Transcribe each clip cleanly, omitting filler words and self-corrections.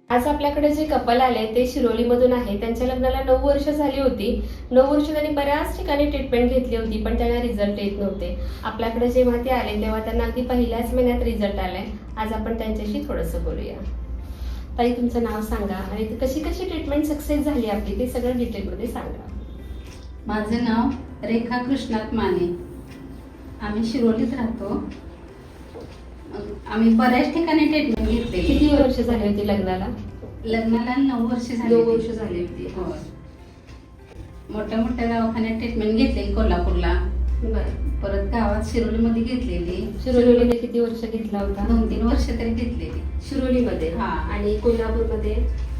आज आपल्याकडे जे कपल आले ते शिरोलीमधून आहे. त्यांच्या लग्नाला 9 वर्ष झाली होती. 9 वर्ष त्यांनी बऱ्याच ठिकाणी ट्रीटमेंट घेतली होती, पण त्यांना रिझल्ट येत नव्हते. आपल्याकडे जेव्हा ते आले तेव्हा त्यांना अगदी पहिल्याच महिन्यात रिझल्ट आलाय. आज आपण त्यांच्याशी थोडंसं बोलूया. ताई, तुमचं नाव सांगा आणि कशी कशी ट्रीटमेंट सक्सेस झाली आपली ते सगळं डिटेलमध्ये सांगा. माझं नाव रेखा कृष्णात माने. आम्ही शिरोलीत राहतो. आम्ही बऱ्याच ठिकाणी ट्रीटमेंट घेतली. किती वर्ष झाली होती लग्नाला? लग्नाला 9 वर्ष झाली. 9 वर्ष झाली होती. होय. मोठ्या मोठ्या दवाखान्यात ट्रीटमेंट घेतली. कोल्हापूरला, बरं. परत गावात शिरोलीमध्ये घेतलेली. शिरोलीमध्ये किती वर्ष घेतला होता? 2-3 वर्ष तरी घेतलेली शिरोलीमध्ये. हा. आणि कोल्हापूरमध्ये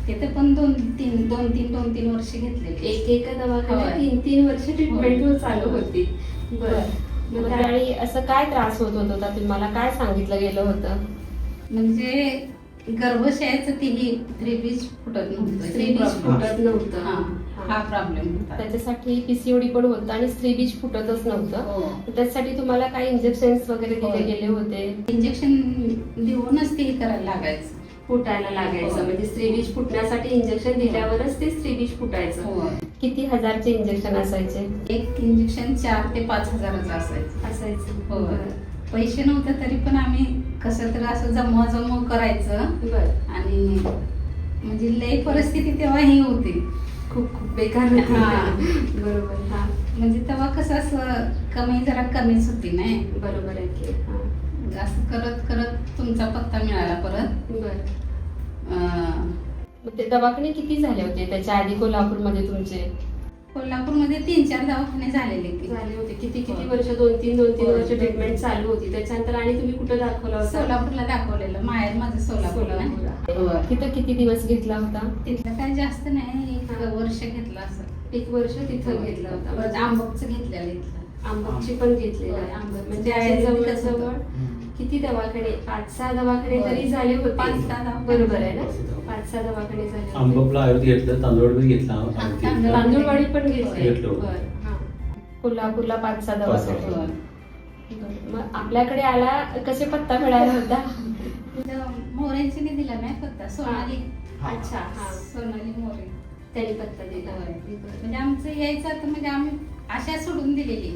तिथे पण 2-3 वर्ष घेतलेली. एक दवाखान्यात होय. 3 वर्ष ट्रीटमेंट होय. चालू होती. बरं. मग त्यावेळी असं काय त्रास होत होता? तुम्हाला काय सांगितलं गेलं होतं? म्हणजे गर्भाशयाचं तिही 3 बीज फुटत नव्हतं. स्त्रीबीज फुटत नव्हतं. हा प्रॉब्लेम होता. त्याच्यासाठी पीसीओडी पण होतं आणि स्त्रीबीज फुटतच नव्हतं. हो. त्याच्यासाठी तुम्हाला काही इंजेक्शन्स वगैरे दिले होय. गेले होते? इंजेक्शन देऊनच ते करायला लागायचं. फुटायला लागायचं. होय. म्हणजे स्त्रीबीज फुटण्यासाठी इंजेक्शन दिल्यावरच ते स्त्रीबीज फुटायचं. हो. किती हजारचे इंजेक्शन असायचे? एक इंजेक्शन 4 ते 5 हजाराचं असायचं. हो. पैसे नव्हते तरी पण आम्ही कसं तर असं जमवा करायचं. बरं. आणि म्हणजे लई परिस्थिती तेव्हा ही होती. खूप खूप बेकार होती. हा. बरोबर. हा. म्हणजे तेव्हा कसं असं जरा कमीच होती नाही. बरोबर आहे की. हा. असं करत करत तुमचा पत्ता मिळाला परत. बरं. मग ते दवाखाने किती झाले होते त्याच्या आधी कोल्हापूरमध्ये तुमचे? कोल्हापूरमध्ये 3-4 दवाखाने झालेले की. झाले होते. किती वर्ष? 2-3 वर्ष ट्रीटमेंट चालू होती. त्याच्यानंतर आणि तुम्ही कुठं दाखवला होता? सोलापूरला दाखवलेलं. माहेर माझं सोलापूरला. तिथं किती दिवस घेतला होता? तिथलं काय जास्त नाही. 1 वर्ष घेतलं असं. 1 वर्ष तिथं घेतला होता. परत आंबकचं घेतलेलं इथलं. आंबकची पण घेतलेली आहे. आंबक म्हणजे आहे जवळ किती दवाखाने? 5-6 दवाखाने तरी झाले होते. 5-6 दवाखाने. बरोबर आहे ना? 5-6 दवाखाने झाले होते. आंबपला आयुर्वेद घेतलं, तांदूळवाडी घेतला, तांदूळवाडी पण घेतली. घेतलं. बरं. हा. कोल्हापूरला 5-6 पाच-सहा दवाखाने. होय. बरं. मग आपल्याकडे आला कसे पत्ता मिळाला होता? मोऱ्यांची दिला नाही पत्ता. सोनाली. अच्छा. हा. सोनाली मोरे. त्यांनी पत्ता दिला. होय. बरं. म्हणजे आमचं यायचं तर म्हणजे आम्ही आशा सोडून दिलेली.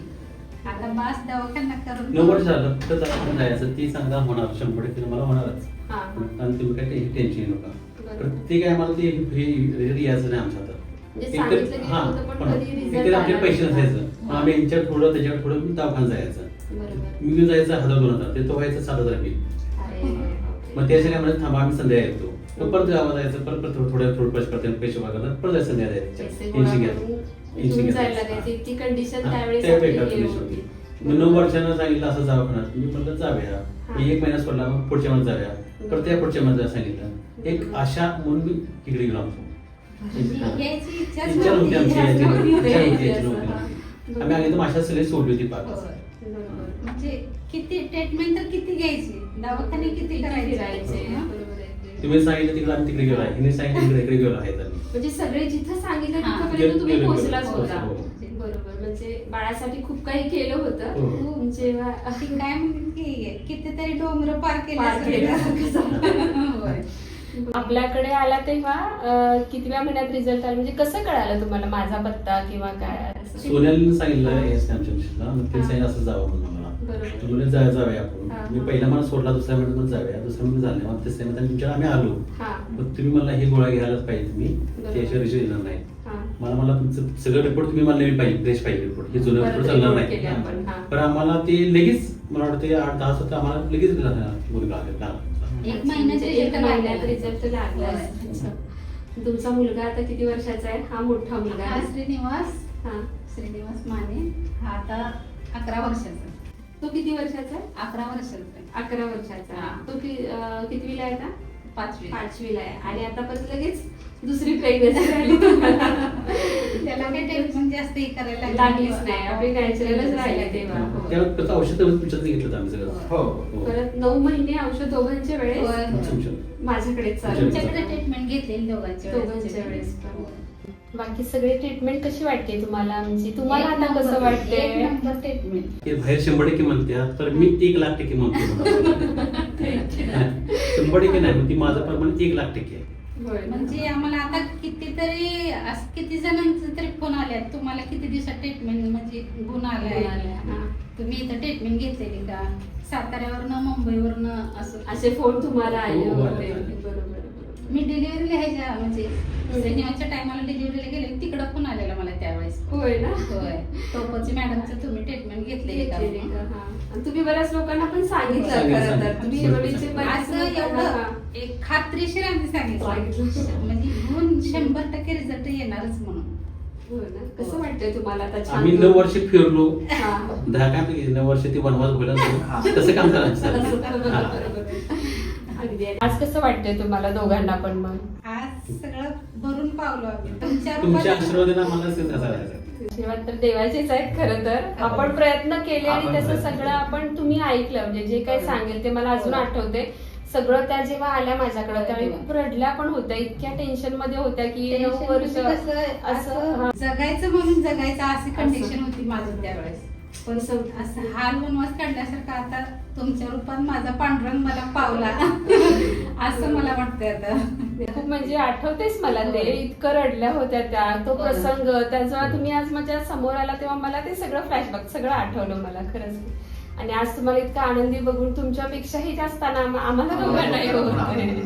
आता बास दवाखाना करून 9 वर्ष झालं कुठं दवाखान्यात जायचं ती सांगा होणार 100% मला होणारच. हा. आणि तुम्ही काय टेन्शन घेऊ नका. बरं. प्रत्येक आहे मला ते यायचं नाही आमच्या म्हणजे सांगितलं गेलं होतं, पण कधी result आपले आला पैसे नाही. नसायचं. आम्ही यांच्यावर थोडं त्याच्यावर थोडं दवाखान्यात जायचं. बरोबर. मी जायचं 1000-2000 ते तो व्हायचं 7000 बिल. अरे. मग त्यासाठी आम्हाला थांबा आम्ही संध्याकाळी येतो. मग परत गावात जायचं, परत थोडं पैसे करते पैसे वागायला परत जायचं संध्याकाळी पैसे जायचं. गोळा टेन्शन करून टेन्शन घेऊन घ्यायचं. जायला लागायची. ती कंडिशन हा, त्यावेळेस त्या आपली बेकार हे condition होती. होती. मग 9 वर्षानं सांगितलं असं दवाखान्यात मी म्हटलं जाऊया. हा. मी 1 महिना सोडला मग पुढच्या महिन्यात जाऊया. परत त्या पुढच्या महिन्यात सांगितलं. एक आशा म्हणून मी तिकडे गेलो आमचं. यायची इच्छाच इच्छा नव्हती आमची इच्छाच यायची. नव्हती. इच्छा नव्हती, यायची नव्हती. असं. आम्ही आली तर आशा सगळी सोडली होती पाक. होय. बरोबर. म्हणजे किती ट्रीटमेंट तर किती घ्यायची, दवाखाने किती फिरायचे. करायचे. बरोबर आहे. तुम्ही सांगितलं तिकडे आम्ही तिकडे गेलो आहे. हिने सांगितलं इकडे गेलो आहे तर. म्हणजे सगळे जिथं सांगितलं हा. तिथपर्यंत तुम्ही गेलो, पोहोचलाच गेलो. होता. हो. बरोबर. म्हणजे बाळासाठी खूप काही केलं होतं. हो. जेव्हा ती काय म्हणते की कितीतरी डोंगर पार पार केले. होय. आपल्याकडे आला तेव्हा कितव्या महिन्यात रिझल्ट आला? म्हणजे कसं कळालं तुम्हाला माझा पत्ता किंवा काय असं? सोन्याला सांगितलं आमच्या मिस्टरला मग ते सांगितलं असं जावं म्हणून मला. बरोबर. तुम्ही जाऊया आपण. हा. मी पहिला मला सोडला, दुसऱ्या महिन्यात जाऊया, दुसऱ्या महिन्यात झालं मग तिसऱ्या महिन्यात तुमच्याकडे आम्ही आलो. हा. मग तुम्ही मला ही गोळ्या घ्यायलाच पाहिजे तुम्ही बरोबर. त्याशिवाय रिझल्ट येणार नाही. हा. मला तुमचं सगळं रिपोर्ट तुम्ही मला नवीन पाहिजे, फ्रेश पाहिजे रिपोर्ट. हे जुनं परत रिपोर्ट चालणार report नाही. केले आपण. हा. पण आम्हाला ते लगेच मला वाटतं 8-10 सप्ताह आम्हाला लगेच दिला मुलगा आला. एक महिन्यात म्हणजे result एक महिन्यात लागला. रिझल्ट लागला. होय. अच्छा. तुमचा मुलगा आता किती वर्षाचा आहे? हा मोठा मुलगा हा आहे. श्रीनिवास माने. हा आता 11 वर्षाचा. तो किती वर्षाचा आहे? 11 वर्षाचा आहे. 11 वर्षाचा. हा. तो कितवीला आहे आता? 5वी. 5वीला आहे. आणि आता परत लगेच दुसरी प्रेग्नन्सी राहिली तुम्हाला. त्याला काही ट्रीटमेंट जास्त हे करायला लागलीच नाही. आपली नॅचरलच राहिली तेव्हा. हो. त्याचं औषध तुमच्यात घेतलं होतं आम्ही सगळं. हो. परत 9 महिने औषध दोघांच्या वेळेस होय. माझ्याकडेच चालू. तुमच्याकडे ट्रीटमेंट घेतलेली दोघांच्या वेळेस पण. बाकी सगळे ट्रीटमेंट कशी वाटते तुम्हाला? म्हणजे तुम्हाला आता कसं वाटतंय? ट्रीटमेंट. ते बाहेर 100% म्हणतात तर मी 1,00,000% म्हणतो. 100% नाही पण ती माझं प्रमाण 1,00,000% आहे. होय ना. म्हणजे आम्हाला आता कितीतरी असं किती जणांचे तरी फोन आल्यात, तुम्हाला किती दिवसात ट्रीटमेंट म्हणजे गुण आलाय, गुण आलाय, हा. तुम्ही इथं ट्रीटमेंट घेतलेली का, साताऱ्यावरनं मुंबईवरनं असं असे फोन तुम्हाला आले हो, होते. आले. बरोबर. मी डिलिव्हरीला ह्याच्या म्हणजे सिनेमाच्या टायमाला डिलिव्हरीला गेले तिकडं फोन आलेला मला त्यावेळेस. होय ना. होय, टोपची मॅडमचं तुम्ही ट्रीटमेंट घेतलेली का घेतलेली का? म्हणून. हा. आणि तुम्ही बऱ्याच लोकांना पण सांगितलं सांगितलं, खरं तर. सांगितलं. तुम्ही शिरोलीचे बऱ्याच असं लोकांना, हा. एवढं एक खात्रीशीर आम्ही सांगितलं सांगितलं. म्हणजे गुण 100% रिझल्ट येणारच म्हणून. होय ना. कसं वाटतंय तुम्हाला आता छान? आम्ही 9 वर्ष फिरलो, हा. 10 काय आपली 9 वर्ष ती वनवास व्हायला तसं काम करायचं बरोबर, हा. बरोबर. अगदी. आज कसं वाटतंय तुम्हाला दोघांना पण मग? आज सगळं भरून पावलो आम्ही तुमच्या तुमच्या रूपात. आशीर्वादाने आम्हाला कसं करायचं. आशीर्वाद तर देवाचेच आहेत खरं तर. आपण प्रयत्न केले आणि आपण तसं प्रयत्न सगळं केले. आपण तुम्ही ऐकलं, म्हणजे जे काही सांगेल ते मला अजून आठवते. सगळं त्या जेव्हा आल्या माझ्याकडे त्यावेळी खूप रडल्या पण होत्या, इतक्या टेन्शन मध्ये होत्या की 9 टेन्शन वर्ष म्हणजे कसं, असं असं हा. जगायचं म्हणून जगायचं अशी कंडिशन होती माझी त्यावेळेस. पण असं हाल वनवास काढल्यासारखं आता तुमच्या रूपात माझा पांडुरंग मला पावला असं मला वाटतंय आता. खूप म्हणजे आठवतेच मला ते, इतकं रडल्या होत्या त्या, तो प्रसंग त्याचा तुम्ही आज माझ्या समोर आला तेव्हा मला ते सगळं फ्लॅशबॅक सगळं आठवलं मला खरंच. आणि आज तुम्हाला इतकं आनंदी बघून तुमच्यापेक्षाही जास्त आम्हाला दोघांनाही होतंय.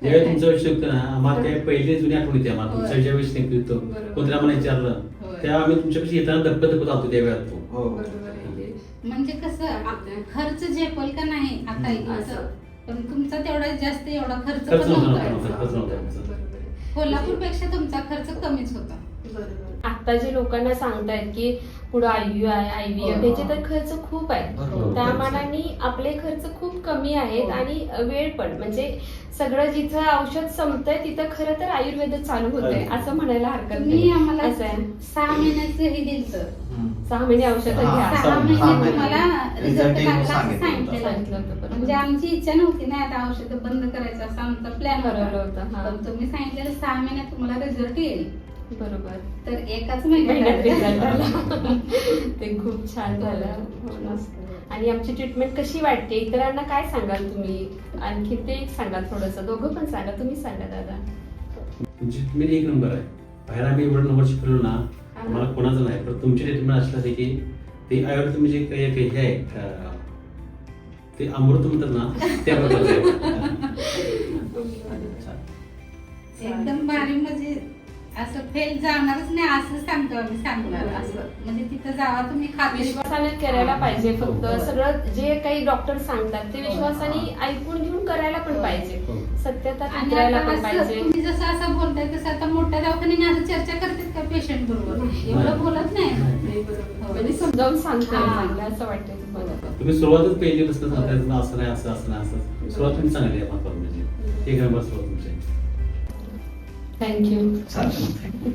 ज्यावेळी तुमचा विषय होता ना, आम्हाला ते पहिले जुनी आठवण येते आम्हाला. होय. तुमच्या ज्यावेळेस निघतो बरोबर. कोणतरी आम्हाला विचारलं होय. तेव्हा आम्ही तुमच्यापाशी येताना धप्पत आलतो त्यावेळेला तो. हो. बरोबर आहे. म्हणजे कसं खर्च झेपल का नाही आता असं. असं, पण तुमचा तेवढा जास्त एवढा खर्च खर्च पण नव्हता, नव्हता. खर्च नव्हता आमचा. बरोबर आहे. कोल्हापूरपेक्षा तुमचा खर्च कमीच होता. बरोबर. आता जे लोकांना सांगतायत की पुढे IVF आहे, IVF त्याचे तर खर्च खूप आहे. बरोबर. त्या मानाने आपले खर्च खूप कमी आहेत आणि वेळ पण, म्हणजे सगळं जिथं औषध संपतंय तिथं खरं तर आयुर्वेद चालू होतंय असं म्हणायला हरकत तुम्ही नाही. आम्हाला असं आहे. 6 महिन्याचं हे दिलं. हम्म. 6 महिने औषध हा, घ्या. 6 सहा महिने महिने तुम्हाला result रिझल्ट येईल लागला असं सांगितलं होतं. सांगितलं होतं, सांगितलेलं. बरोबर. म्हणजे आमची इच्छा नव्हती ना आता औषध बंद करायचं असं आमचा प्लॅन ठरवलं होतं, हा. पण तुम्ही सांगितलेलं 6 महिन्यात तुम्हाला रिझल्ट येईल. बरोबर. तर एकाच महिन्यात रिझल्ट महिन्यात आला. ते खूप छान झालं. हो ना. आणि आमची ट्रीटमेंट कशी वाटते, इतरांना काय सांगाल तुम्ही? आणखी ते एक सांगा थोडंसं, दोघं पण सांगा, तुम्ही सांगा दादा. तुमची ट्रीटमेंट एक नंबर आहे. बाहेर आम्ही एवढं नंबर शिकलो ना, आम्हाला कोणाचं नाही, पण तुमची ट्रीटमेंट असलं आहे की ते आयुर्वेद म्हणजे काही हे आहे ते अमृत म्हणतात ना त्या प्रकारचं आहे. एकदम भारी, म्हणजे असं फेल जाणारच नाही असं सांगतो आम्ही सांगणार असं, म्हणजे तिथं जावा तुम्ही खात्री. विश्वासाने करायला पाहिजे. फक्त सगळं जे काही डॉक्टर सांगतात ते विश्वासाने ऐकून घेऊन करायला पण पाहिजे. हो. सत्यता आणि उतरायला आता पण असं पाहिजे. तुम्ही जसं असं बोलताय तसं आता मोठ्या दवाखान्याने असं चर्चा करतात का पेशंट बरोबर? एवढं बोलत नाही. नाही, बरोबर. म्हणजे समजावून सांगता हा. चांगलं असं वाटतं तुम्हाला. तुम्ही सुरुवातच पहिली बसलं सांगायचं ना, असं नाही असं असं नाही असं सुरुवात तुम्ही चांगली आहे आम्हाला म्हणजे एक नंबर सुरुवात तुमची. थँक्यू. चालेल.